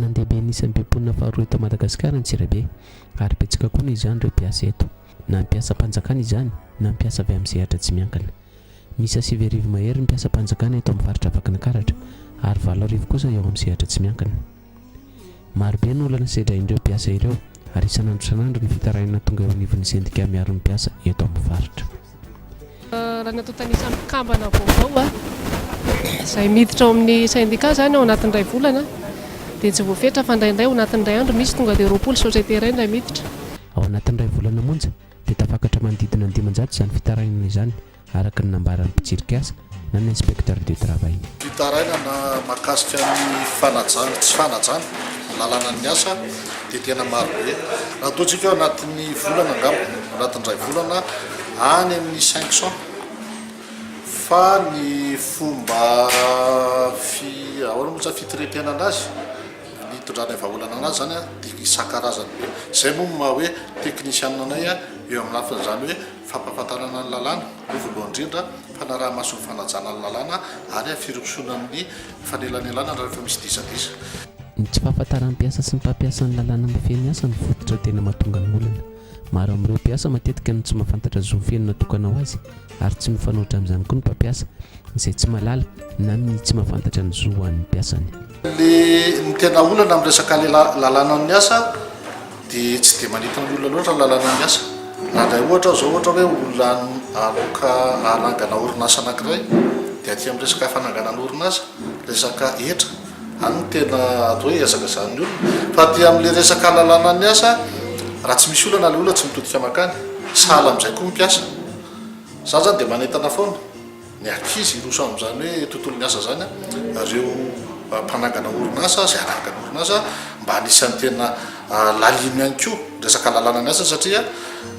nandeha be anisan'ny beponina faharoa eto Madagasikara ny Antsirabe ary betsaka koa izany ireo mpiasa eto na mpiasa mpanjakana izany na mpiasa avy amin'ny sehatra tsy miankina. Misy 8 mahery ny mpiasa mpanjakana eto amin'ny faritra Vakinankaratra ary 7 kosa eo amin'ny sehatra tsy miankina. Maro be ny olana sedraindreo mpiasa ireo ary isan'andro ny fitarahana tonga eo anivon'ny sendika miaro ny mpiasa eto amin'ny faritra. Raha natao tanisan'ny mpikambana vaovao izay miditra ao amin'ny sendika zany ao anatin'ny 2 volana dia tsy voafetra fa indraindray ao anatin'ny 2 andro misy tonga dia 20 société iray indray miditra. Ao anatin'ny 2 volana monja dia tafakatra manodidina 900 izany fitarahana izany araka ny nambaran'ny mpitsirika asa na ny inspecteur du travail. Fitarahana mahakasika ny fanajana tsy fanajana lalàna ny asa dia tena maro be. Raha toantsika anatin'ny volana angamba anatin'ny 2 volana any amin'ny 500 fa ny fomba ahoana moa fitretena anazy ny tondrana vahaolana anazy zany dia isan-karazany be. Izay moa maha hoe teknisianina anay eo amin'ny lafiny zany hoe fampahafantarana ny lalàna voalohany indrindra fanaraha-maso ny fanajana ny lalàna ary firotsona amin'ny fanelanelana rehefa misy disadisa. Ny tsy fahafantaran'ny mpiasa sy ny mpampiasa ny lalàna mifehy asa ny fototra tena mahatonga ny olana. Maro amin'ireo mpiasa matetika no tsy mahafantatra zony feno natokana ho azy ary tsy mifanohitra amin'izany koa ny mpampiasa izay tsy mahalala na ny tsy mahafantatra ny zo an'ny mpiasany. Ny tena olana amin'ny resaka lalàna ny asa dia tsy dia manita ny olona loatra ny lalàna ny asa. Raha ohatra zao ohatra hoe olona aloka hanangana orinasa anankiray dia aty amin'ny resaka fananganana orinasa resaka etra any tena atao hoe ezaka izany olona fa aty amin'ilay resaka lalàna ny asa raha tsy misy olana ilay olona tsy mitodika makany sahala amin'izay koa mpiasa. Za zany dia manentana foana ny ankizy roso amin'izany hoe tontolo ny asa zany ireo mpanangana orinasa izay anangana orinasa mba anisan'ny tena lalimy ihany koa resaka lalàna ny asa satria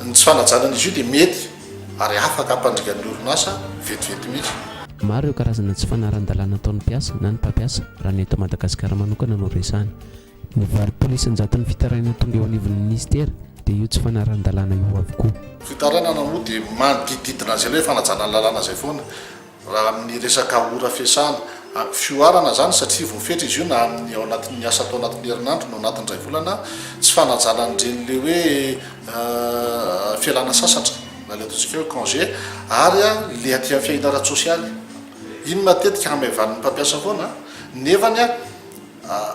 ny tsy fanajanan'izy io dia mety ary afaka hampandrigan'ny orinasa vetivety mihitsy. Maro ireo karazana tsy fanaran-dalàna ataon'ny mpiasa na ny mpampiasa raha ny eto Madagasikara manokana no resahana. Ny vary polisin-jaton'ny fitarahana tonga eo anivon'ny ministera dia io tsy fanaran-dalàna io avokoa. Fitarahana moa dia manodididina izay hoe fanajana ny lalàna izay foana raha amin'ny resaka ora fiasana fioarana zany satria voafetra izy io na amin'ny ao anatin'ny asa atao anatin'ny herinandro no anatin'ny 2 volana tsy fanajana n'ireny le hoe fialana sasatra na le ataontsika hoe congé ary le aty amin'ny fiainana ara-tsosialy iny matetika hamevan'ny mpampiasa foana nefany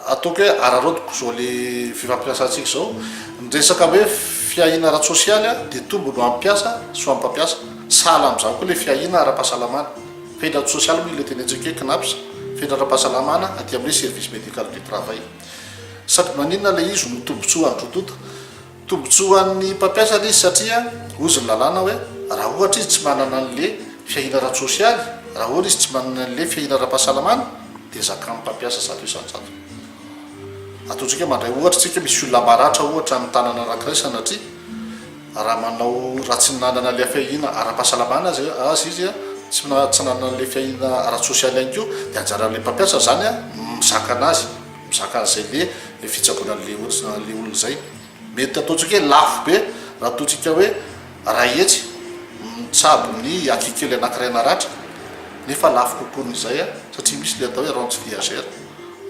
ataoko hoe ararodoko zao le fifampiasantsika zao nyresaka hoe fiahina ara-tsosialy dia tombo no ampiasa so amin'ny mpampiasa sahala amin'izany koa le fiahina ara-pahasalamana fiaina ara-tsosialy moa ile tenentsika hoe knapsa fiaina ara-pahasalamana aty amin'ilay service médical du travail sady maninona le izy no tombotsoa androtota tombotsoan'ny mpampiasa le izy satria ozy ny lalàna hoe raha ohatra izy tsy manana an'le fiahina ara-tsosialy raha ohatra izy tsy manana an'le fiahina ara-pahasalamana dia zaka amin'ny mpampiasa zato isan-jato. Ataontsika mandray ohatra tsika misy olona maratra ohatra amin'ny tanana anankiray sanatria raha manao raha tsy nanana le fiahina ara-pahasalamana azy izy tsy nanana le fiahina ara-tsosialy ihany koa dia anjaran'le mpampiasa zany mizaka anazy mizaka an'izay le fitsaboanan'le olona zay. Mety ataontsika hoe lafo be raha ataontsika hoe raha etsy mitsabo ny akikely anankiray naratra nefa lafo kokoan'izay satria misy le atao hoe rente viagère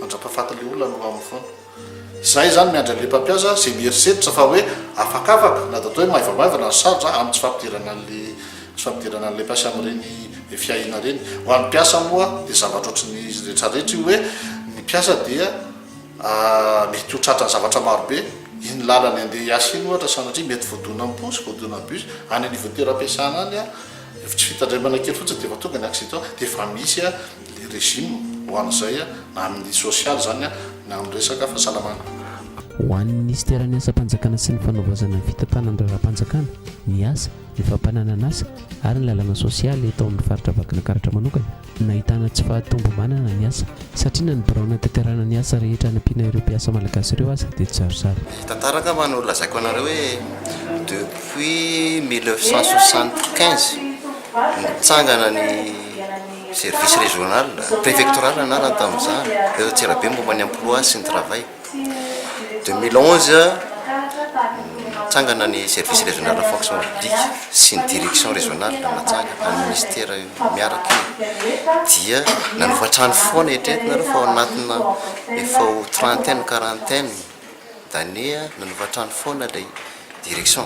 mandra-pahafatin'le olona no amin'ny foana. Izay zany miandra le mpampiasa izay mieritreritra fa hoe afakafaka na da atao hoe maivamaivana ny sarotra amin'ny tsy fampidirana an'le mpiasa amin'ireny fiahina reny. Ho an'ny mpiasa moa dia zavatra ohatrany rehetrarehetra io hoe ny mpiasa dia mety ho tratra ny zavatra maro be iny lalany andeha hiasa iny ohatra sanatria mety voadona amin'ny posy voadona amin'ny bus any anivon'ny toeram-piasana any efitsy fitandremana kely fotsiny dia efa tonga ny accident dia efa misy le régime ho an'izay na amin'ny social zany na amin'ny resaka fahasalamana. Ho an'ny ministera ny asa-panjakana sy ny fanaovazana ny fitantanana raha-panjakana ny asa ny fampananana asa ary ny lalàna sosialy eto amin'ny faritra Vakinankaratra manokana nahitana tsy fahatombo manana ny asa satria na ny biraona tanterana ny asa rehetra hanampiana ireo mpiasa malagasy ireo asa dia tsarosary. Tantaraka manao lazaiko anareo hoe depuis 1975 nitsangana ny service régional préfectoral anarany tamin'izany eto Antsirabe momba ny emploi sy ny travail. 2011 natsangana ny service régional de fonction publique sy ny direction régionale natsanga amin'ny ministère miaraka dia nanovatrano foana etretinareo fa ao anatina efa ho trentaine quarantaine d'année nanovatrano foana lay direction.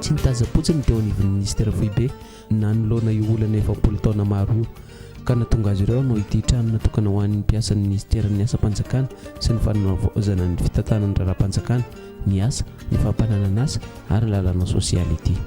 Tsy nitazapotsiny teo anivon'ny ministère foibe nanolona io olana efa 10 taona maro io ka natonga azy ireo no ity trano natokana ho an'ny mpiasan'ny ministèren'ny asa-panjakana sy ny fanovozana ny fitantanany raharam-panjakana ny asa ny fampananana asa ary lalàna sosialy ity.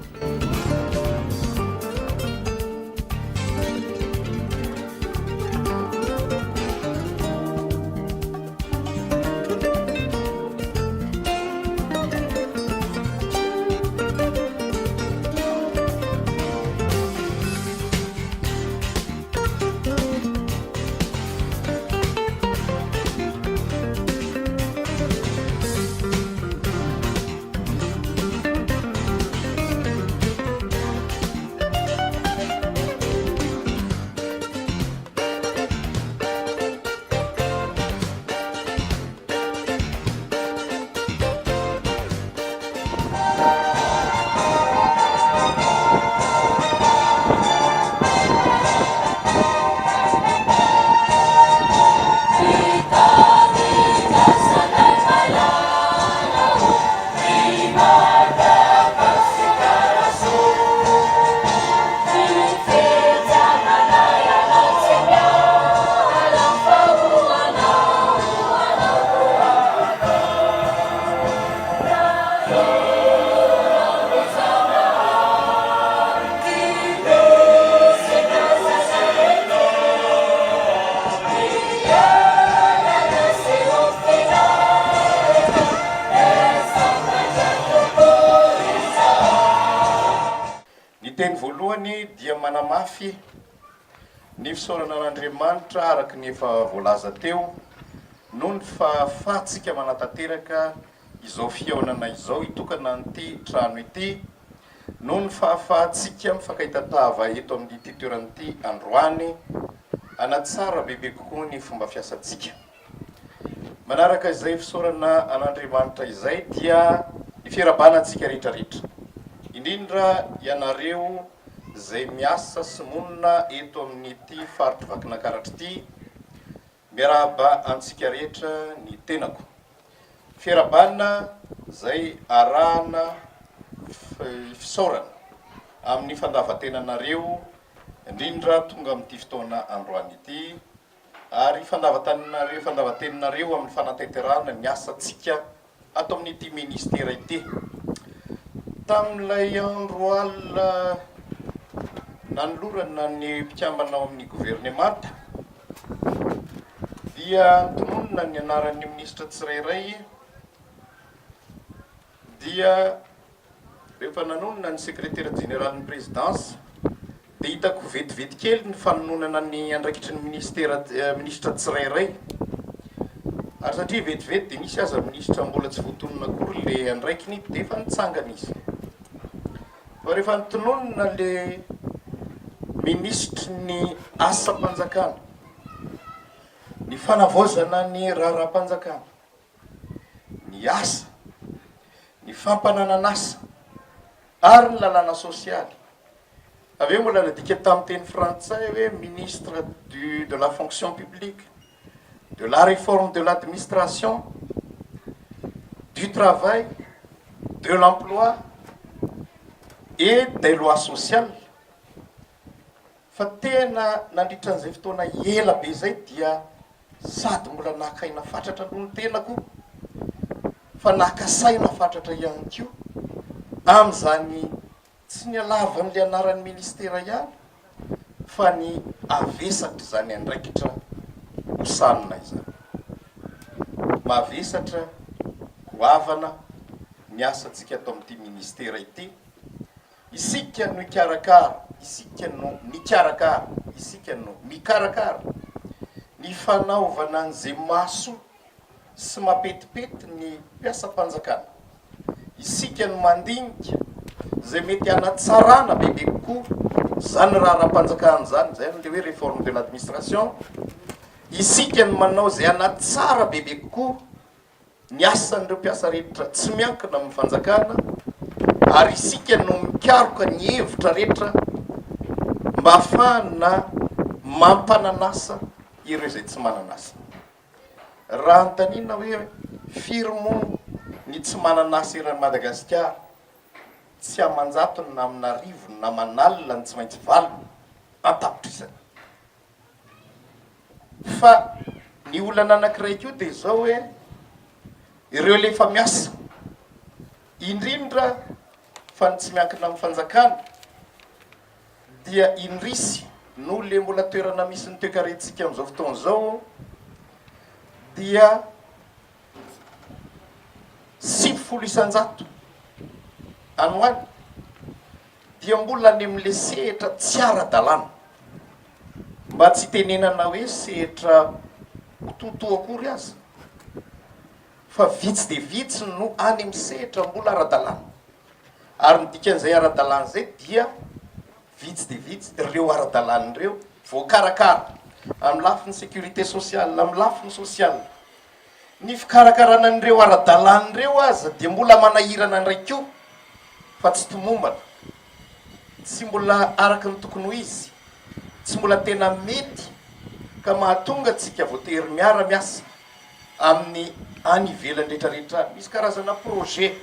Dia manamafy ny fisaorana n'Andriamanitra araka ny efa voalaza teo noho ny fahafahatsika manatanteraka izao fihaonana izao itokana an'ity trano ity noho ny fahafahatsika mifakaitatava eto amin'ity toeran'ity androany anatsara bebe kokoa ny fomba fiasantsika. Manaraka izay fisaorana an'Andriamanitra izay dia ny fiarabanantsika rehetrarehetra indrindra ianareo zay miasa sy monina eto amin'ity faritry Vakinankaratra ity miarahaba antsika rehetra ny tenako. Fiarabana zay arahana fisaorana amin'ny fandavatenanareo indrindra tonga amin'ity fotoana androany ity ary fandavatenanareo amin'ny fanatanterahana ny asantsika ato amin'ity ministera ity. Tamin'ilay andro alina nanolorana ny mpikambana ao amin'ny gouvernemanta dia antononina ny anaran'ny ministra tsirairay dia rehefa nanonona ny secrétaire général ny présidence dia hitako vetivety kely ny fanononana ny andraikitry ny ministra tsirairay ary satria vetivety dia misy aza ministra mbola tsy voatonona akory le andraikiny dia efa nitsangana izy fa rehefa nitononona le ministre ny asa-panjakana ny fanavozana ny raharam-panjakana ny asa ny fampananan'asa ary ny lalàna sosialy aveo mbola nadika tamin'ny teny frantsay hoe ministre de la fonction publique, de la réforme de l'administration, du travail, de l'emploi et des lois sociales. Fa tena nandritran'izay fotoana ela be zay dia sady mbola nakaina fatratra noho ny tenako fa nakasaina fatratra ihany koa amin'izany tsy ny alavan'le anaran'ny ministera ihany fa ny avesatra zany andraikitra hosanina izany mavesatra hoavana ny asantsika atao amin'ity ministera ity isika no ikarakara isika no mikarakara isika no mikarakara ny fanaovana an'izay maso sy mapetipety ny mpiasa-panjakana isika no mandinika zay mety anatsarana bebe kokoa zany raharam-panjakana zany zay le hoe réforme de l'administration isika no manao zay anatsara bebe kokoa ny asan'ireo mpiasa rehetra tsy miankina amin'ny fanjakana ary isika no mikaroka ny hevitra rehetra mba hafahana mampananasa ireo izay tsy mananasa. Raha antanina hoe firmo ny tsy mananasa eran'ny Madagasikara tsy amanjatony na amin'Anarivony na Manalina ny tsy maintsy valona antapitrisany. Fa ny olana anankiray koa dia izao hoe ireo lefa miasa indrindra fa ny tsy miankina amin'ny fanjakana dia indrisy no le mbola toerana misy ny toekarentsika amin'izao fotoana izao dia 700 any hoany dia mbola any amin'le sehatra tsy ara-dalàna, mba tsy tenenana hoe sehatra totoa akory aza fa vitsy dia vitsy no any amin'ny sehatra mbola ara-dalàna. Ary ny dikan'izay ara-dalàna izay dia vitsy dia vitsy ireo ara-dalàna ireo voakarakara amin'ny lafiny sécurité sociale, amin'ny lafiny sosialy. Ny fikarakarana an'ireo ara-dalàna ireo aza dia mbola manahirana indray koa fa tsy tomombana, tsy mbola araka ny tokony ho izy, tsy mbola tena mety ka mahatonga antsika voatery miara-miasa amin'ny any ivelany rehetrarehetra. Misy karazana projet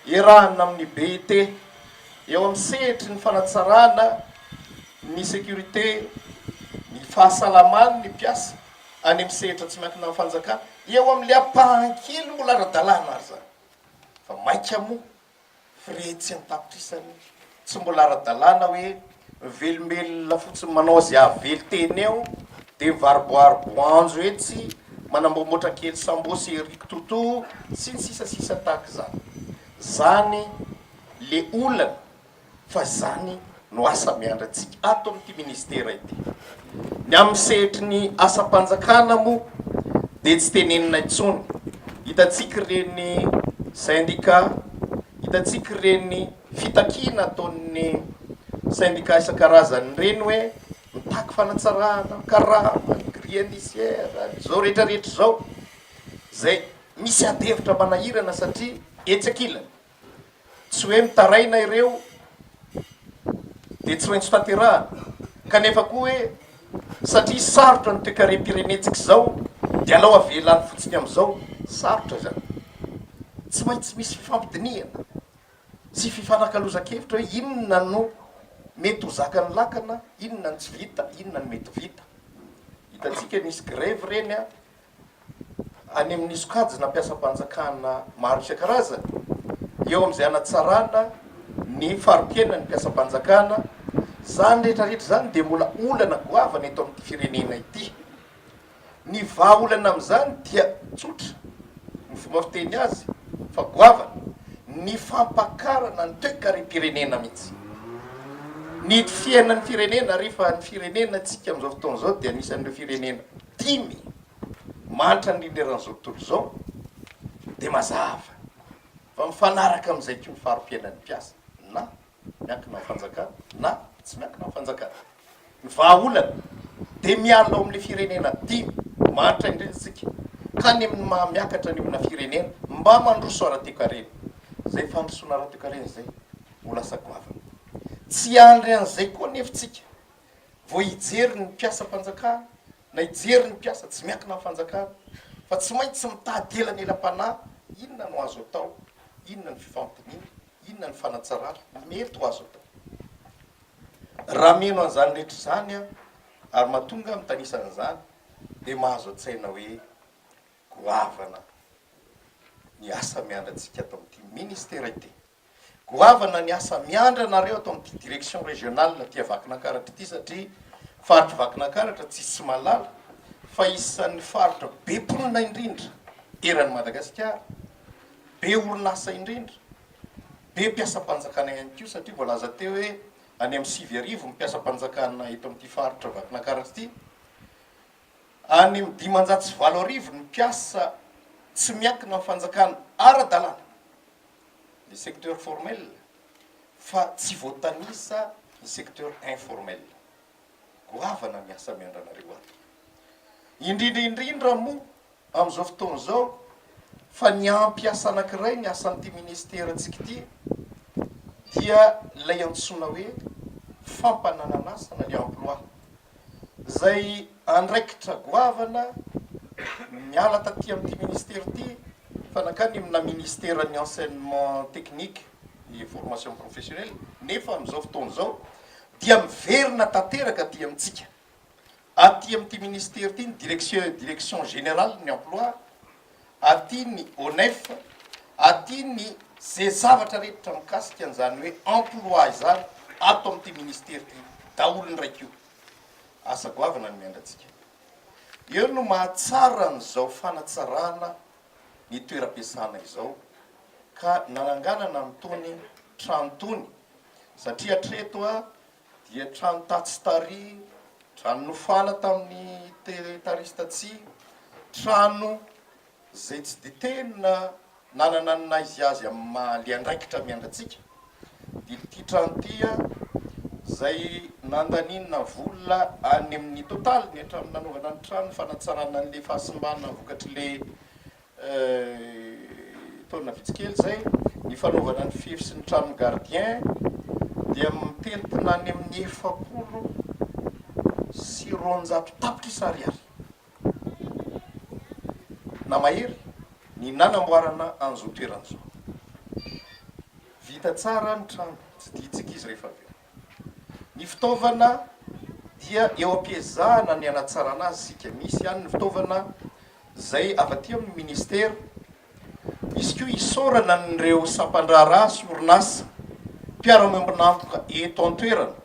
iarahana amin'ny BET eo amin'ny sehetry ny fanatsarana ny sécurité, ny fahasalamany ny mpiasa any amin'ny sehatra tsy miankina amin'ny fanjakana, eo amin'le ampahankely mbola ara-dalàna ary zany. Fa maika moa firetsy ny tapitrisany tsy mbola ara-dalàna hoe velombelona fotsiny manao azy avely teny eo dia mivaroboary boanjo etsy manambomboatra kely sambosy eriky toto sy ny sisasisa tahaka izany. Zany le olana fa zany no asa miandratsika ato amin'ity ministera ity. Ny amin'ny sehitry ny asam-panjakana moa dia tsy tenenina intsony. Hitantsika ireny syndicat, hitantsika ireny fitakiana ataon'ny syndicat isan-karazany ireny hoe mitaky fanatsarana, karama, grille indiciaire, zao rehetrarehetra zao, zay misy adevitra manahirana satria etsy ankilany. Tsy hoe mitaraina ireo dia tsy maintsy tanterahana, kanefa koa hoe satria sarotra ny toe-karem-pirenentsika izao dia alao avelany fotsiny amin'izao, sarotra zany. Tsy maintsy misy fifampidiniana sy fifanakaloza-kevitra hoe inona no mety ho zakany lakana, inona no tsy vita, inona no mety vita. Hitantsika nisy grève reny any amin'ny sokajina mpiasam-panjakana maro isan-karazany eo amin'izay anatsarana ny faropiana ny mpiasam-panjakana. Zany rehetrarehetra zany dia mbola olana goavana eto amin'ity firenena ity. Ny vahaolana amin'izany dia tsotra ny fomba fiteny azy fa goavana ny fampakarana ny toe-karem-pirenena mihitsy. Ny fiainan'ny firenena rehefa ny firenena tsika amin'izao fotoana izao dia anisan'ireo firenena 5 manitra ny leran'izao tontolo izao dia mazava fa mifanaraka amin'izay koa ny farom-piainan'ny mpiasa na miankina amin'ny fanjakana na tsy miankina amin'ny fanjakana. Ny vahaolana dia miala ao amin'ilay firenena 5 manitra indrentsika ka ny amin'ny miakatra ny amina firenena mba mandroso ara-toe-karena. Zay fandrosoana ara-toe-karena izay ho lasa goavana. Tsy andry an'izay koa nefitsika vo hijery ny mpiasam-panjakana na hijery ny mpiasa tsy miankina amin'ny fanjakana fa tsy maintsy mitady ela ny elam-panahy. Inona no azo atao, inona ny fifampidiniana, inona ny fanatsarana mety ho azo atao. Raha meno an'izany rehetra izany ary mahatonga mitanisana dia mahazo an-tsaina hoe goavana ny asa miandratsika atao amin'ity ministera ity. Goavana ny asa miandra nareo atao amin'ity direction régionale ty Vakinankaratra ity satria faritra Vakinankaratra tsisy malala fa isan'ny faritra be mponina indrindra eran'ny Madagasikara, be orinasa indrindra, be mpiasam-panjakana ihany koa satria voalaza teo hoe any amin'ny 7,000 mpiasam-panjakana eto amin'ity faritra Vakinankaratra ity, any amin'ny 520,000 ny mpiasa tsy miankina amin'ny fanjakana ara-dalàna, le secteur formel, fa tsy voatanisa ny secteur informel. Goavana ny asa miandranareo ato. Indrindra moa amin'izao fotoana izao fa ny ampiasa anankiray ny asan'ity ministera antsika ity dia ilay antsoina hoe fampanananasana ny emploi zay andraikitra goavana miala taty amin'ity ministera ity fanakany amina ministera ny enseignement technique et formation professionnelle nefa amin'izao fotoana zao dia miverina tanteraka aty amintsika aty amin'ity ministera ity ny direction générale ny emploi aty ny ONEF aty ny zay zavatra rehetra mikasika an'izany hoe emploi zany ato amin'ity ministera ity daolony raiky io asa goavana ny miandratsika eo no mahatsara n'izao fanatsarana ny toeram-piasana izao ka nananganana mitony tranotony satria treto a dia trano tatsy tary trano nofana tamin'ny taristatsy trano zay tsy de tena nanana nina izy azy amin'ny mahale andraikitra miandratsika dia ity trano tya zay nandaninina vola any amin'ny totaly ny hatramin'ny nanaovana ny trano fanatsarana an'le fahasimbana vokatry le taona vitsikely zay ny fanaovana ny fefy sy ny trano gardien dia mitentina any amin'ny 700 tapitrisa ariary na mahery ny nanamboarana an'izao toeran'izao vita tsara ny trano tsy ditsika izy rehefa avy ny fitaovana dia eo ampiezahana ny anatsarana azy sika misy ihany ny fitaovana zay avy aty amin'ny ministera izy koa isorana nyreo sampandrara sy orinasa mpiara-miombinampoka eto an-toerana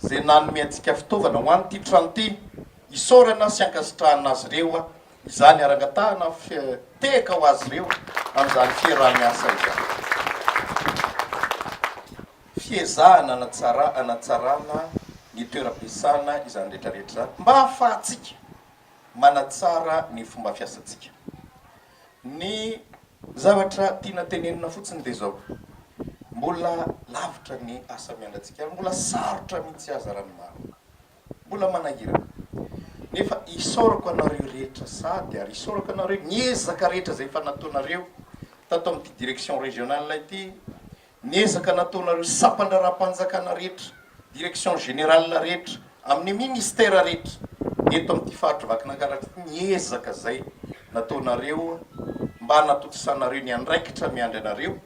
zay nanome antsika fitaovana ho an'ity trano ty isorana sy ankasitrahana azy reo a izany arangatahana teka ho azy reo amin'izany fiaraha-miasa izany fiezahana anatsarana ny toeram-piasana izany rehetrarehetra zany mba hahafahantsika manatsara ny fomba fiasantsika ny zavatra tiana tenenina fotsiny de zao mbola lavitra ny asa miandratsika mbola sarotra mihitsy aza ranomaro mbola manahirana nefa isorako anareo rehetra sady ary isorako anareo niezaka rehetra zay efa nataonareo tato amin'ity direction régionale ity niezaka nataonareo sampandraram-panjakana rehetra direction générale rehetra amin'ny ministère rehetra eto amin'ity faritro vakinankaratra niezaka zay nataonareo mba natotosanareo ny andraikitra miandry anareo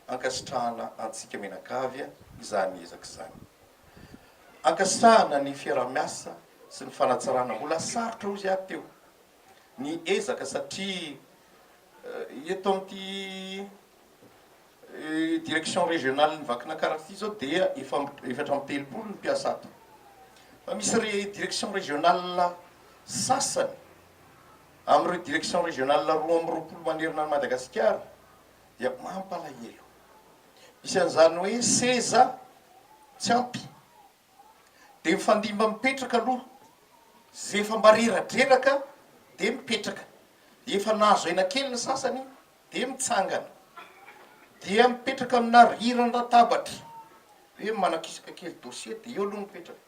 ankasitrahana antsika menakavya izany ezaka izany ankasitrahana ny fiaraha-miasa sy ny fanatsarana mbola sarotra ozy aty teo ny ezaka satria eto amin'ity direction régionale ny vakinankaratra ity zao dia efatra amin'ny telopolo ny mpiasa ato fa misy direction régionale sasany amin'ireo direction régionale 2 manerina ny Madagasikara dia mampalahelo misy an'izany hoe seza tsy ampy dia mifandimba mipetraka aloha zay efa mba reradreraka dia mipetraka dia efa nahazo aina kely ny sasany dia mitsangana dia mipetraka amina riran-databatra hoe manakisaka kely dossier dia eo aloha mipetraka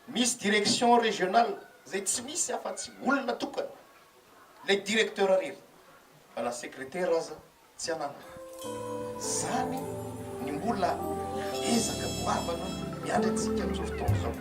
misy direction régionale zay tsy misy afa-tsy olona tokana le directeur rery fa na secrétaire aza tsy anana zany ny mbola ezaka goavana miandry antsika amin'izao fotoana zao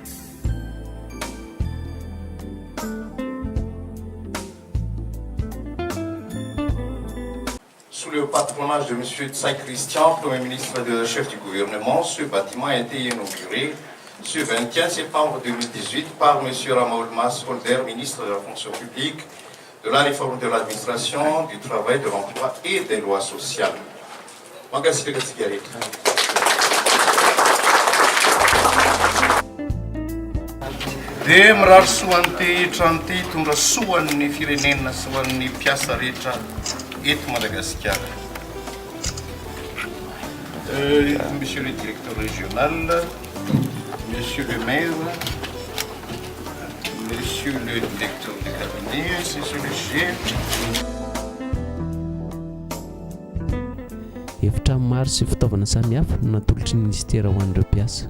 Sous le patronage de M. Tsai Christian, Premier ministre et chef du gouvernement, ce bâtiment a été inauguré ce 21 septembre 2018 par M. Ramaoul Mas Holder, ministre de la fonction publique, de la réforme de l'administration, du travail, de l'emploi et des lois sociales. dia mirary soan'ity trano ity tondra soan'ny firenena sy hoan'ny mpiasa rehetra eto Madagasikara. Monsieur le directeur régional, monsieur le maire, monsieur le directeur de cabinet, monsieur le chef. Efitrano maro sy fitaovana samihafa no natolotry ny ministera ho an'ireo mpiasa.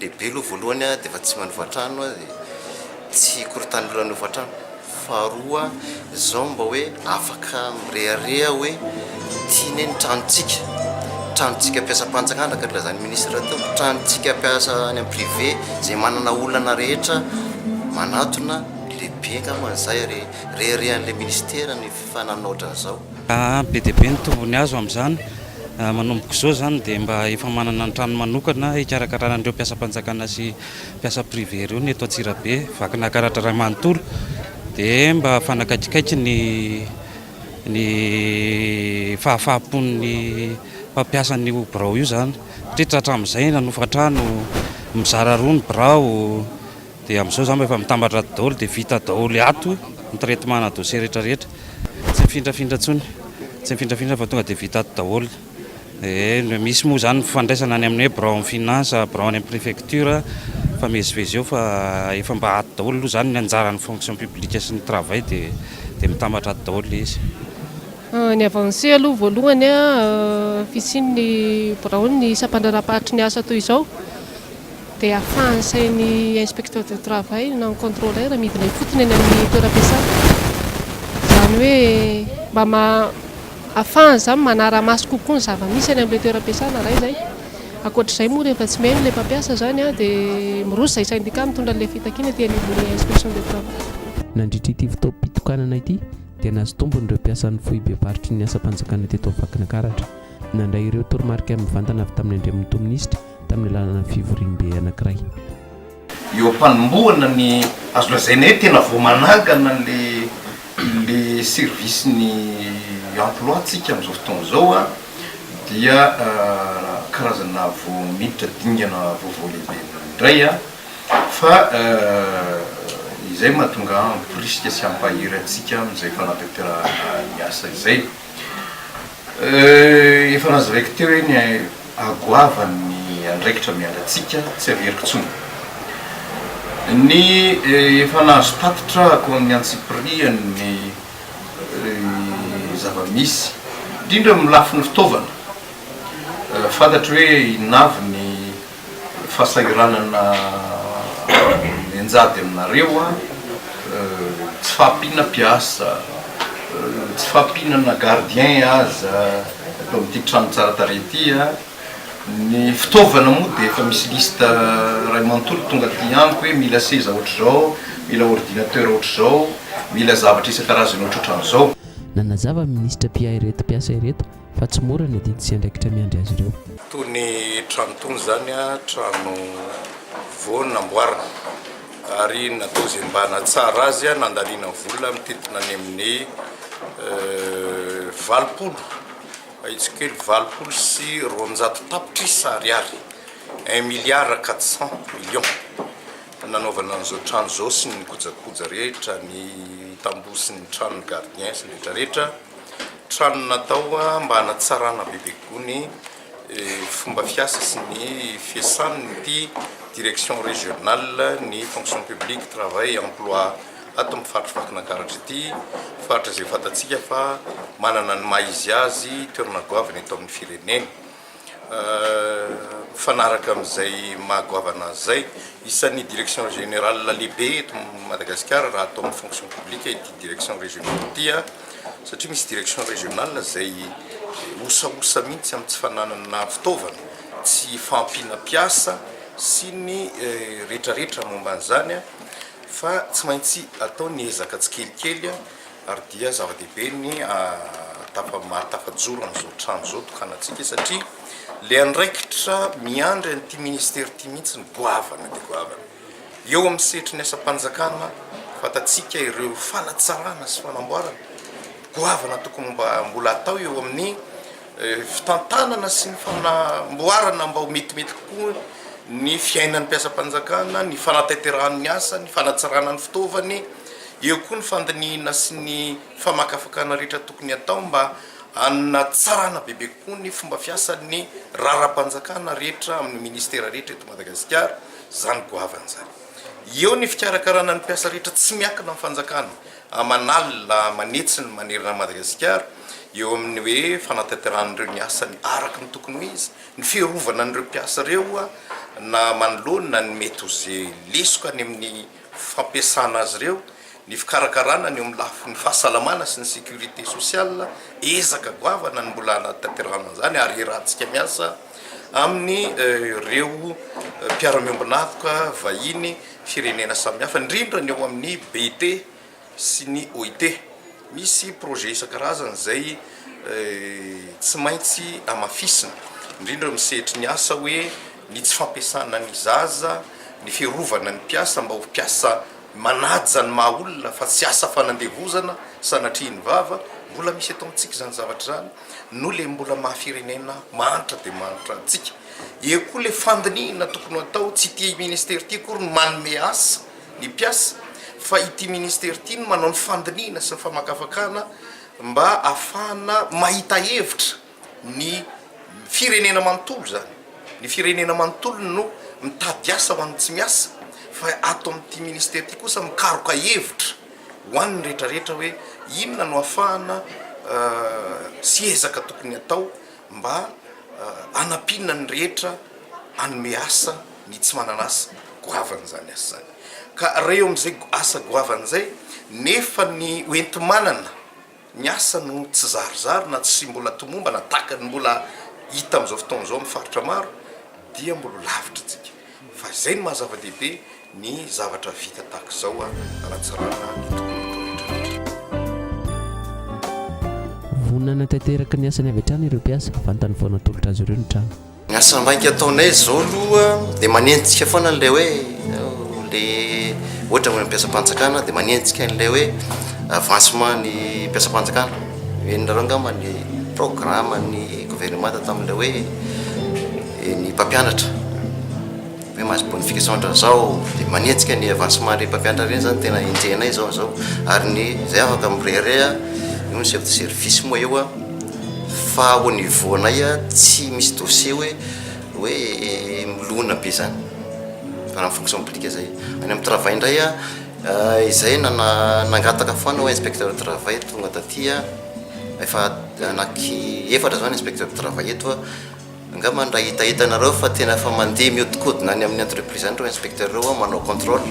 lehibe aloha voalohany a dia efa tsy manovatrano a tsy korotany olona novatrano faharoa zao mba hoe afaka mirearea hoe tiany ny tranontsika mpiasa-panjakana ka lazany ministra tao tranontsika mpiasa any amin'ny privé zay manana olana rehetra manatona lehibe ngaman'izay ary rearean'la ministera ny fananana ohatran'izao be diabe ny tombony azo amin'izany manomboka izao zany dia mba efa manana ny trano manokana hikarakarana mpiasa-panjakana sy mpiasa privé ireo ny eto Antsirabe vakina karatra ray manontolo dia mba fanakaikikaiky ny fahafahapon'ny mpampiasany birao io zany satria tratra amin'izay nanofatrano mizara roa ny birao dia amin'izao zany efa mitambatra daholo dia vita daholo ato ny traitement dossier rehetrarehetra tsy mifindrafindra tsony tsy mifindrafindra fa tonga dia vita ato daholo misy moa zany fandraisana any amin'ny hoe birao amin'ny finance birao any amin'ny préfecture fa mezivezy eo fa efa mba ato daholo aloha zany ny anjaran'ny fonction publique sy ny travail dia mitambatra ato daholo izy ny avancé aloha voalohany a fisian'ny birao ny isam-pandrarapahatry ny asa toy izao dia ahafahan'sainy inspecteur de travail na ny contrôleur midina fotony any amin'ny toeram-piasana zany hoe mba ahafahany zany manara-maso kokoa ny zava-misy any amin'ilay toeram-piasana raha izay ankoatr'izay moa rehefa tsy mahay ilay mpampiasa zany a dia miroso izay syndicat mitondra an'ilay fitakiana dia anivon'ny inspection de travail nandritra ity fitaom-pitokanana ity dia nahazo tombony ireo mpiasan'ny foibe-baritry ny asa-panjakana teto vakina karatra nandray ireo toromarika amin'ny vantana avy tamin'ny andriamin'to minisitra tamin'ny lalana fivorimbe anankiray eo mpanomboana ny azo lazaina hoe tena vao manangana le service ny emploi tsika amin'izao fotoana zao a dia karazana vao miditra dingana vaovao lehibe indray a fa izay mahatonga ampirisika sy ampahiry atsika amin'izay fanatetera ny asa izay efa nazavaiko teo hoe ny agoavan'ny andraikitra miandratsika tsy averiko tsony ny efa nahazo tatitra ako ny antsiprian'ny zava-misy indrindra milafy ny fitaovana fantatry hoe inavy ny fahasahiranana enjady aminareo a tsy fahampihana mpiasa tsy fahampinana gardien aza atao amin'ity trano tsara tarety a ny fitaovana moa dia efa misy lista ray manontolo tonga ty amiko hoe mila seza ohatr'izao mila ordinateur ohatr'izao mila zavatra isan-karazany ohatrohatran'izao nanazava ministra pia ireto mpiasa ireto fa tsy mora ny adidy sy andraikitra miandry azy ireo toy ny trano tony zany a trano vao namboarina ary natao zay mba natsara azy a nandaliana vola mitetina any amin'ny valopolo aitsykely valopolo sy roanjato tapitry sariary 1 milliard 400 millions nanaovana an'izao trano zao sy ny kojakoja rehetra ny tamboho sy ny trano ny gardien sy rehetrarehetra trano natao mba hanatsarana bebe koa ny fomba fiasa sy ny fiasany ty direction régionale ny fonction publique travail emploi ato amin'ny faritra vakina karatra ity faritra zay fantatsika fa manana ny maizy azy toerana goavana eto amin'ny fireneny fanaraka amin'izay mahagoavana zay isan'ny direction générale lehibe eto Madagasikara raha atao amin'ny fonction publique ity direction régionale ity a satria misy direction régionale zay osaosa mihitsy amin'ny tsy fananana fitaovana tsy fampina piasa sy ny rehetrarehetra momba an'izany a fa tsy maintsy atao ny ezaka tsikelikely ary dia zava-dehibe ny mahatafajoro amin'izao trano zao tokanatsika satria le andraikitra miandry an'ity ministera ity mihitsy ny goavana dia goavana eo amin'ny setry ny asa-panjakana fatatsika ireo fanatsarana sy fanamboarana goavana tokony mbola atao eo amin'ny fitantanana sy ny fanamboarana mba ho metimety kokoa ny fiainan'ny mpiasa-panjakana ny fanateterahan'ny asa ny fanatsarana ny fitaovany eo koa ny fandinihana sy ny famakafakana rehetra tokony atao mba anatsarana bebe kokoa ny fomba fiasan'ny raharam-panjakana rehetra amin'ny ministera rehetra eto Madagasikara zany goavana zany eo ny fikarakarana ny mpiasa rehetra tsy miakina amin'ny fanjakana manalina manetsiny manerina Madagasikara eo amin'ny hoe fanatanteran'ireo ny asany araka ny tokony ho izy ny fiarovana an'ireo mpiasa ireo na manoloana ny mety ho zay lesoka any amin'ny fampiasana azy ireo ny fikarakarana ny amin'ny lafiny fahasalamana sy ny sécurité sociale ezaka goavana ny mbola anatanterana zany ary rahantsika miasa amin'ny ireo mpiara-miombonatoka vahiny firenena samihafa indrindra ny eo amin'ny BT sy ny OIT misy projet isan-karazany zay tsy maintsy amafisina indrindra misehitry ny asa hoe ny tsy fampiasana ny zaza ny fiarovana ny mpiasa mba ho mpiasa manaja ny mahaolona fa tsy asa fanandevozana sanatriany vava mbola misy eto amintsika zany zavatra zany no le mbola mahafirenena manitra de manitra antsika eo koa le fandinihana tokony atao tsy ity ministère ty kory ny manome asa ny mpiasa fa ity ministère ty no manao ny fandinihana sy ny famakafakana mba afahana mahita hevitra ny firenena manontolo zany ny firenena manontolo no mitady asa ho an'ny tsy miasa fa ato amin'ity ministère ty kosa mikaroka hevitra ho an'ny rehetrarehetra hoe inona no afahana sy ezaka tokony atao mba anapinina ny rehetra anome asa ny tsy mananasa goavana zany asa zany ka reo am'izay asa goavana zay nefa ny oentimanana ny asa no tsy zarizary na tsy mbola tomomba na takany mbola hita am'izao fotoana zao mifaritra maro dia mbola lavitra tsika fa zay no mahazava-dehibe ny zavatra vita tahaka zao anatsarana ny tokony atao vonana tanteraka ny asany avy hatrany ireo mpiasa fantany foana tolotra azy ireo ny trano ny asa mbainky ataonay zao aloha dia manentsika foana n'lay hoe le ohatra ny mpiasam-panjakana dia manentsika n'lay hoe avancement ny mpiasam-panjakana enareo angamba ny programme ny gouvernement tamin'ilay hoe ny mpampianatra hoe mahazo bonification zao dia manentsika ny avancement ny mpampianatra reny zany tena enjenay zao ary ny zay afaka mireharea io ny chef de service moa eo fa au niveau nay tsy misy dossier hoe milona be zany fa na fonction publique zay any amin'ny travail ndray izay nangataka foana hoe inspecteur de travail tonga tatia efa anaky efatra zany inspecteur de travail eto angamba ndra hitahitanareo fa tena fa mandeha miodikodina any amin'ny entreprise any reo inspecteur reo manao contrôle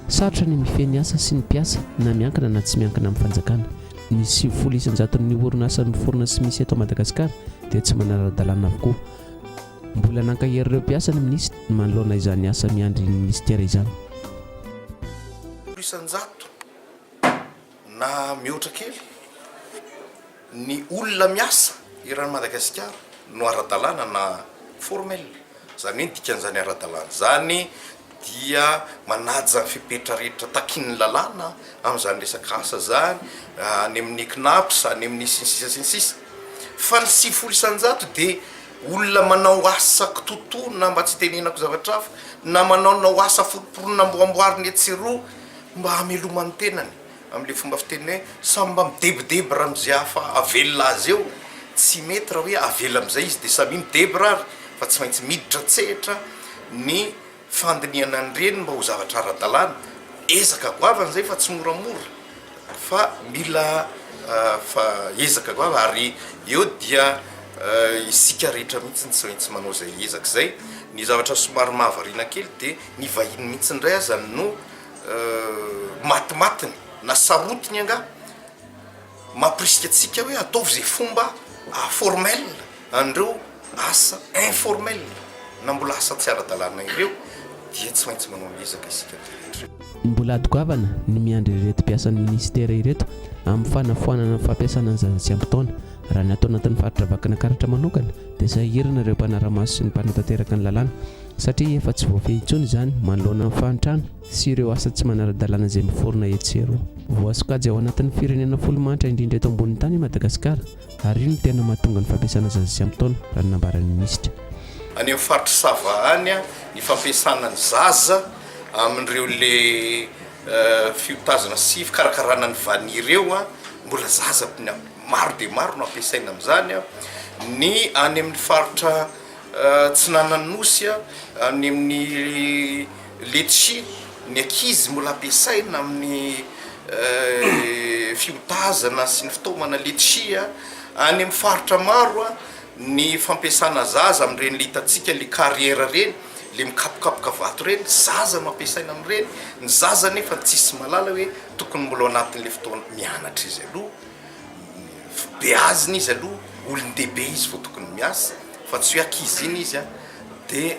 sarotra ny mifeny asa sy ny mpiasa na miankina na tsy miankina amin'ny fanjakana ny 9 isan-jaton'ny orinasa miforona sy misy eto Madagasikara dia tsy manara-dalàna avokoa mbola nankahery ireo mpiasa ny ministra manoloana izany asa miandry ny ministera izany isan-jato na mihoatra kely ny olona miasa iran'ny Madagasikara no ara-dalàna na formel zany hoe dikan'izany ara-dalàna zany dia manaja fipetra rehetra takin'ny lalàna amin'izany resaka asa zany any amin'ny knaps any amin'ny sinsisa fa ny 9 isan-jato dia olona manao asa kitotona mba tsy tenenako zavatra hafa na manao asa foroporona mboamboariny etsero mba hamelomany tenany amin'le fomba fiteniny samy mba midebideby raha am'izay hafa avelona azy eo tsy mety raha hoe avela am'izay izy dia samy mideby rary fa tsy maintsy miditra tsehatra ny fandinihana an'ireny mba ho zavatra ara-dalàna ezaka goavana zay fa tsy moramora fa mila fa ezaka goava ary eo dia isika rehetra mihitsy tsy maintsy manao zay ezaka zay ny zavatra somary mahavariana kely dia ny vahiny mihitsy indray azany no matimatiny na sarotiny anga mampirisika atsika hoe ataovy zay fomba formel an'ireo asa informel na mbola asa tsy ara-dalàna ireo dia tsy maintsy manao ezaka isika rehetra mbola adogoavana ny miandry ireto mpiasan'ny ministera ireto amin'ny fanafoanana fampiasana ny zaza tsy ampitaona raha ny atao anatin'ny faritra vakana karatra manokana dia sahirana ireo mpanara-maso sy ny mpanatanteraka ny lalàna satria efa tsy voafehitsony izany manoloana amin'ny fahantrano sy ireo asa tsy manara-dalàna izay miforona etsero voasokajy ao anatin'ny firenena folomanitra indrindra eto ambonin'ny tany Madagasikara ary io no tena mahatonga ny fampiasana zaza sy ampitaona raha ny nambaran'ny ministra any amin'ny faritra Savahany ny fampiasana ny zaza amin'ireo le fiotazana sy fikarakarana ny vanireo mbola zaza maro dia maro no ampiasaina amin'izany ny any amin'ny faritra Tsinananosy any amin'ny Letchi ny ankizy mbola ampiasaina amin'ny fiotazana sy ny fitaomana letsia any amin'ny faritra maro a ny fampiasana zaza amin'ireny le hitatsika le carrière reny le mikapokapoka vato reny zaza mampiasaina amin'ireny ny zaza nefa tsisy malala hoe tokony mbola anatin'le fotoana mianatra izy aloha beazina izy aloha olon-dehibe izy vao tokony miasa fa tsy hoe ankizy iny izy a dia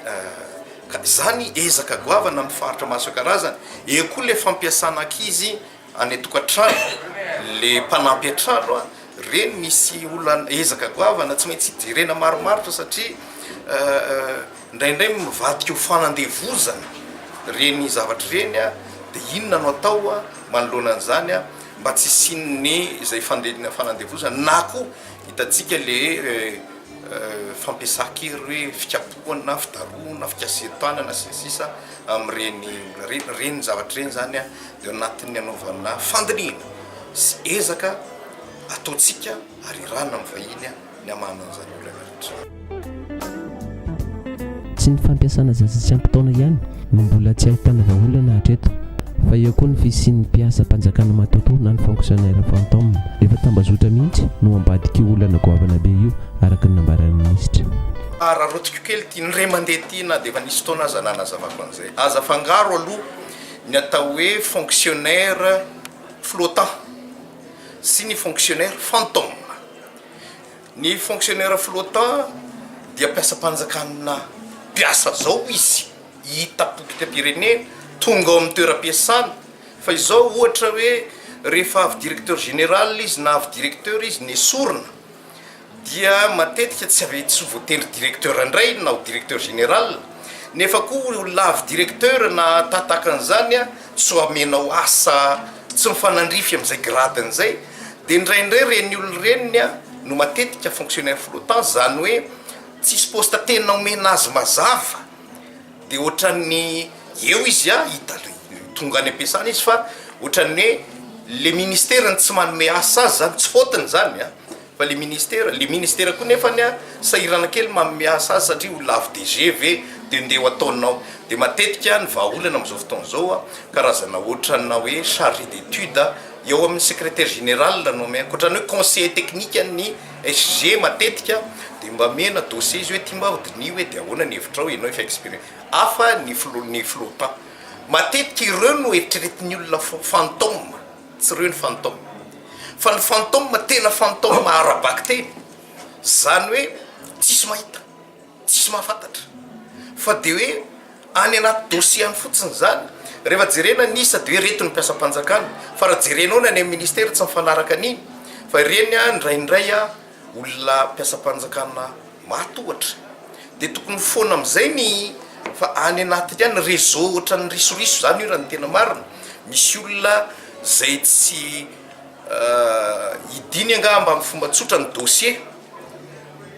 zany ezaka goavana amin'ny faritra maso karazany eo koa le fampiasana ankizy any tokantrano le mpanampy antrano a reny misy olona ezaka goavana tsy maintsy hijerena maromarotra satria indraindray mivadika ho fanandevozana reny zavatra reny a dia inona no atao a manoloana an'izany a mba tsy sinny izay fanandevozana na koa hitatsika le fampiasa-kery hoe fikapohana fidaroana fikasetanana sisa amin'ireny zavatra reny zany a dia anatin'ny anaovana fandiniana sy ezaka ataotsika ary rana amin'ny vahiny a ny amana an'izany olana rehetra. Tsy ny fampiasana zaza tsy ampitaona ihany no mbola tsy ahitana vahaolana hatreto, fa eo koa ny fisian'ny mpiasa mpanjakana matoto na ny fonctionnaire fantôme rehefa tambazotra mihitsy no ambadika olana goavana be io araka ny nambaran'ny minisitra. Raha rotiko kely tia ny ray mandeha ity na dia efa nisy taona aza nanazavako an'izay aza fangaro aloha ny atao hoe fonctionnaire flottant sy ny fonctionnaire fantôme. Ny fonctionnaire flottant dia mpiasa-panjakana mpiasa zao izy hitapokitam-pirenena tonga ao amin'ny toeram-piasana fa izao ohatra hoe rehefa avy directeur général izy na avy directeur izy ny esorina dia matetika tsy voatery directeur indray na ho directeur général nefa koa olona avy directeur na tataka an'izany a tsy ho amenao asa tsy mifanandrify amin'izay gradin'izay dia indraindray reny olona reniny a no matetika fonctionnaire flottant zany hoe tsisy posta tena omena azy mazava dia ohatran'ny eo izy a hita tonga any ampiasana izy fa ohatran'ny hoe le ministère tsy manome asa azy zany tsy fotiny zany a fa le ministère koa nefany a sahirana kely manome asa azy satria olona avy DG ve dia ndeha ho ataonao dia matetika ny vahaolana amin'izao fotoana zao a karazana ohatrana hoe chargé d'étude eo amin'ny secrétaire général no ame ohatran'ny hoe conseiller technique ny SG matetika dia mba mena dossier izy hoe tia mba hodiny hoe dia ahoana ny hevitrao ianao efa expérience afa ny flottant matetika ireo no eritreretin'ny olona fantôme tsy ireo ny fantôme fa ny fantôme tena fantôme arabaky teny zany hoe tsisy mahita tsisy mahafantatra fa dia hoe any anaty dossier any fotsiny zany rehefa jerena nisa dia hoe reto ny mpiasa-panjakana fa raha jerenao ny any amin'ny ministère tsy mifanaraka an'iny fa ireny a ndraindray a olona mpiasa-panjakana matohatra dia tokony foana amin'izay ny fa any anaty any réseau ohatran'ny risoriso zany io raha ny tena marina misy olona zay tsy idiny angamba amin'ny fomba tsotra ny dossier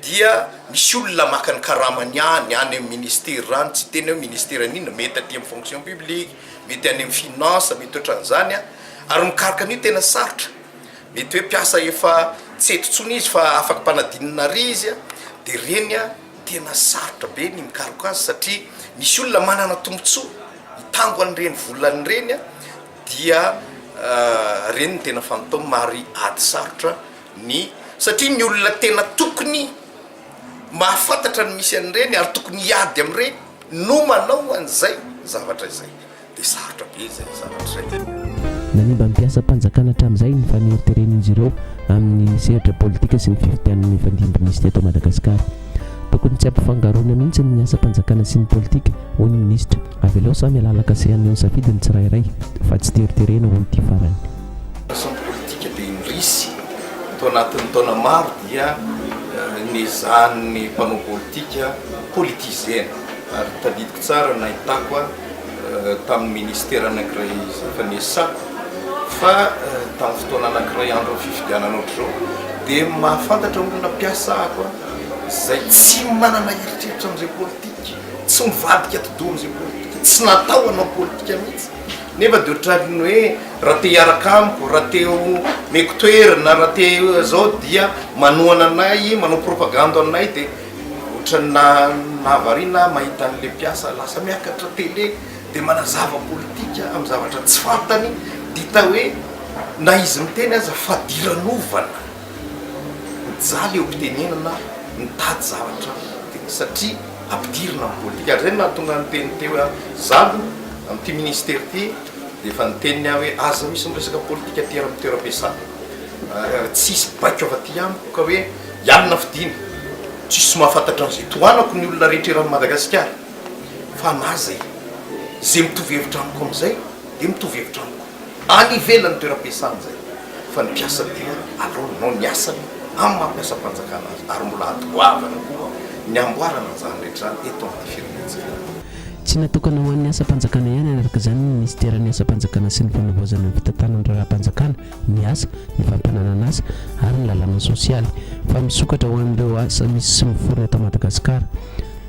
dia misy olona maka ny karamany any amin'ny ministère any tsy teny hoe ministère an'ina mety aty amin'ny fonction publique mety any amin'ny finance mety ohatran'izany a ary mikarika an'io tena sarotra mety hoe mpiasa efa tsy etontsony izy fa afaka mpanadinina ry izy a dia reny a tena sarotra be ny mikariko azy satria misy olona manana tombotsoa hitango an'ireny volany reny a dia reny ny tena fantôme mary ady sarotra ny satria ny olona tena tokony mahafantatra ny misy an'ireny ary tokony hiady amin'ireny no manao an'izay zavatra izay dia sarotra be izay zavatra izay. Nanimba mpiasa mpanjakana hatramin'izay ny faneriteren'izy ireo amin'ny sehatra politika sy ny fivitian'ny fandimby-misy eto Madagasikara. Tokony tsy ampifangaroana mihitsy ny asa mpanjakana sy ny politika hoy ny minisitra. Avy eo samy alalaka sehan'ny safidy ny tsirairay fa tsy teriterena ho ity farany. Asa politika dia indrisy tao anatin'ny taona maro dia nezan'ny mpanao politika politisena ary tadidiko tsara nahitako a tamin'ny ministère anankiray efa nesako fa tamin'ny fotoana anankiray andro fifidianana ohatr'izao dia mahafantatra olona mpiasa ako zay tsy manana eritreritra amin'izay politika tsy mivadika todo amin'izay politika tsy natao anao politika mihitsy nefa dia ohatrany hoe raha te hiaraka amiko raha teo meko toerana raha te zao dia manohana anay manao propagande aminay dia ohatrany nahavariana mahita an'le mpiasa lasa miakatra tele dia manazava politika amin'ny zavatra tsy fantany dia hita hoe na izy miteny aza fadiranovana mijaly eo mpitenenana mitady zavatra satria ampidirina amin'ny politika ary zay nahatonga nyteny teo zalo amin'ity ministère ty dia efa niteniny aho hoe aza misy miresaka politika ty amin'ny toeram-piasana tsisy baiko afa-ty amiko ka hoe ialina fidiny tsisy mahafantatra an'izay toanako ny olona rehetra eran'ny Madagasikara fa na zay zay mitovy hevitra amiko amin'izay dia mitovy hevitra amiko any ivelany toeram-piasana zay fa ny mpiasa dia alohanao ny asany amin'ny mampiasa-panjakana azy ary mbola adoavana koa ny amboarana an'izany rehetra eto amin'ny firenena tsy natokana ho an'ny asa-panjakana ihany anaraka izany ny ministeran'ny asa-panjakana sy ny fanovozana ny fitantanana raha-panjakana ny asa ny fampananana asa ary ny lalàna sosialy fa misokatra ho an'ireo asa misy sy miforona eto Madagasikara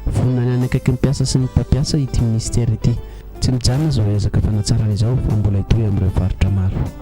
vonona ny akaiky ny mpiasa sy ny mpampiasa ity ministera ity tsy mijanona izao ezaka fanatsarana izao fa mbola hitohy amin'ireo faritra maro